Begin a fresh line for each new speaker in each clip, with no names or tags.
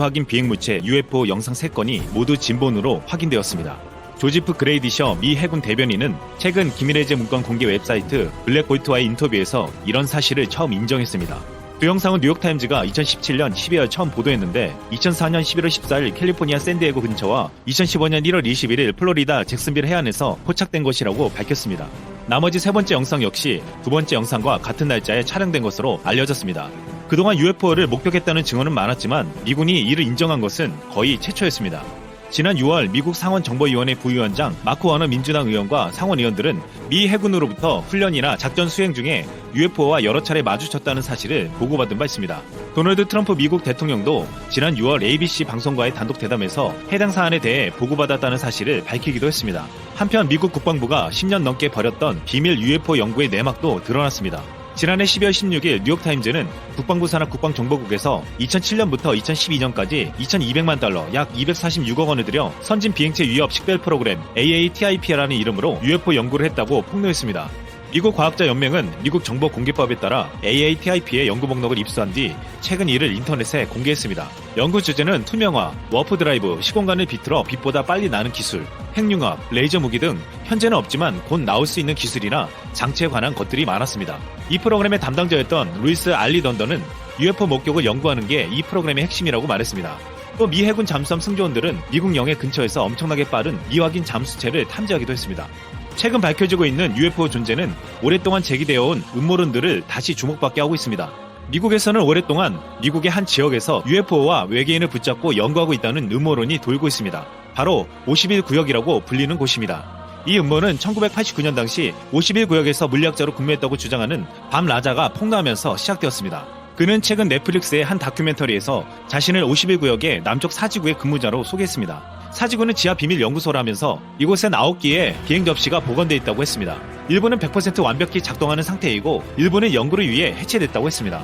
확인 비행물체 UFO 영상 3건이 모두 진본으로 확인되었습니다. 조지프 그레이디셔 미 해군 대변인은 최근 기밀해제 문건 공개 웹사이트 블랙볼트와의 인터뷰에서 이런 사실을 처음 인정했습니다. 그 영상은 뉴욕타임즈가 2017년 12월 처음 보도했는데 2004년 11월 14일 캘리포니아 샌디에고 근처와 2015년 1월 21일 플로리다 잭슨빌 해안에서 포착된 것이라고 밝혔습니다. 나머지 세 번째 영상 역시 두 번째 영상과 같은 날짜에 촬영된 것으로 알려졌습니다. 그동안 UFO를 목격했다는 증언은 많았지만 미군이 이를 인정한 것은 거의 최초였습니다. 지난 6월 미국 상원정보위원회 부위원장 마크 워너 민주당 의원과 상원의원들은 미 해군으로부터 훈련이나 작전 수행 중에 UFO와 여러 차례 마주쳤다는 사실을 보고받은 바 있습니다. 도널드 트럼프 미국 대통령도 지난 6월 ABC 방송과의 단독 대담에서 해당 사안에 대해 보고받았다는 사실을 밝히기도 했습니다. 한편 미국 국방부가 10년 넘게 벌였던 비밀 UFO 연구의 내막도 드러났습니다. 지난해 12월 16일 뉴욕타임즈는 국방부 산하 국방정보국에서 2007년부터 2012년까지 2200만 달러 약 246억 원을 들여 선진 비행체 위협 식별 프로그램 AATIP라는 이름으로 UFO 연구를 했다고 폭로했습니다. 미국 과학자 연맹은 미국 정보공개법에 따라 AATIP의 연구 목록을 입수한 뒤 최근 이를 인터넷에 공개했습니다. 연구 주제는 투명화, 워프 드라이브, 시공간을 비틀어 빛보다 빨리 나는 기술, 핵융합, 레이저 무기 등 현재는 없지만 곧 나올 수 있는 기술이나 장치에 관한 것들이 많았습니다. 이 프로그램의 담당자였던 루이스 알리 던던은 UFO 목격을 연구하는 게 이 프로그램의 핵심이라고 말했습니다. 또 미 해군 잠수함 승조원들은 미국 영해 근처에서 엄청나게 빠른 미확인 잠수체를 탐지하기도 했습니다. 최근 밝혀지고 있는 UFO 존재는 오랫동안 제기되어 온 음모론들을 다시 주목받게 하고 있습니다. 미국에서는 오랫동안 미국의 한 지역에서 UFO와 외계인을 붙잡고 연구하고 있다는 음모론이 돌고 있습니다. 바로 51구역이라고 불리는 곳입니다. 이 음모는 1989년 당시 51구역에서 물리학자로 근무했다고 주장하는 밤 라자가 폭로하면서 시작되었습니다. 그는 최근 넷플릭스의 한 다큐멘터리에서 자신을 51구역의 남쪽 사지구의 근무자로 소개했습니다. 사지구는 지하 비밀 연구소라면서 이곳엔 9기의 비행 접시가 보관되어 있다고 했습니다. 일부는 100% 완벽히 작동하는 상태이고 일부는 연구를 위해 해체됐다고 했습니다.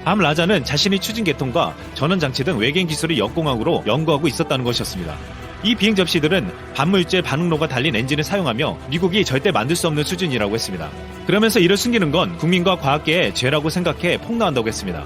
밤 라자는 자신의 추진 계통과 전원 장치 등 외계인 기술을 역공학으로 연구하고 있었다는 것이었습니다. 이 비행 접시들은 반물질 반응로가 달린 엔진을 사용하며 미국이 절대 만들 수 없는 수준이라고 했습니다. 그러면서 이를 숨기는 건 국민과 과학계의 죄라고 생각해 폭로한다고 했습니다.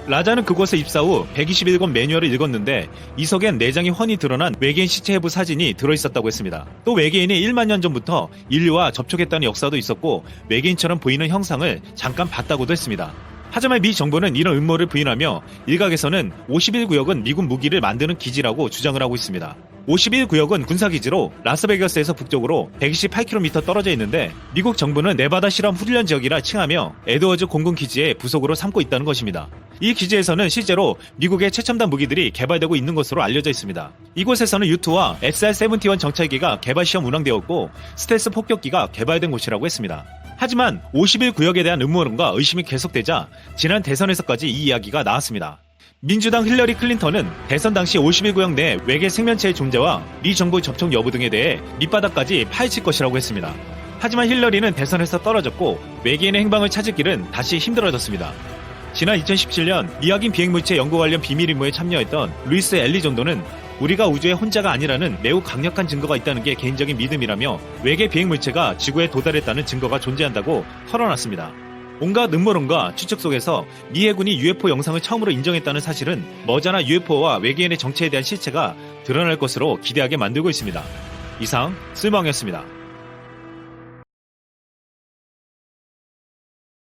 라자는 그곳에 입사 후 121권 매뉴얼을 읽었는데 이 속엔 내장이 훤히 드러난 외계인 시체 해부 사진이 들어있었다고 했습니다. 또 외계인이 1만 년 전부터 인류와 접촉했다는 역사도 있었고 외계인처럼 보이는 형상을 잠깐 봤다고도 했습니다. 하지만 미 정부는 이런 음모를 부인하며 일각에서는 51구역은 미군 무기를 만드는 기지라고 주장을 하고 있습니다. 51구역은 군사기지로 라스베가스에서 북쪽으로 128km 떨어져 있는데 미국 정부는 네바다 실험 훈련 지역이라 칭하며 에드워즈 공군 기지의 부속으로 삼고 있다는 것입니다. 이 기지에서는 실제로 미국의 최첨단 무기들이 개발되고 있는 것으로 알려져 있습니다. 이곳에서는 U-2와 SR-71 정찰기가 개발 시험 운항되었고 스텔스 폭격기가 개발된 곳이라고 했습니다. 하지만 51구역에 대한 음모론과 의심이 계속되자 지난 대선에서까지 이 이야기가 나왔습니다. 민주당 힐러리 클린턴은 대선 당시 51구역 내 외계 생명체의 존재와 미 정부 접촉 여부 등에 대해 밑바닥까지 파헤칠 것이라고 했습니다. 하지만 힐러리는 대선에서 떨어졌고 외계인의 행방을 찾을 길은 다시 힘들어졌습니다. 지난 2017년 미확인 비행물체 연구 관련 비밀 임무에 참여했던 루이스 엘리존도는 우리가 우주의 혼자가 아니라는 매우 강력한 증거가 있다는 게 개인적인 믿음이라며 외계 비행물체가 지구에 도달했다는 증거가 존재한다고 털어놨습니다. 온갖 음모론과 추측 속에서 미 해군이 UFO 영상을 처음으로 인정했다는 사실은 머지않아 UFO와 외계인의 정체에 대한 실체가 드러날 것으로 기대하게 만들고 있습니다. 이상 쓸모왕이었습니다.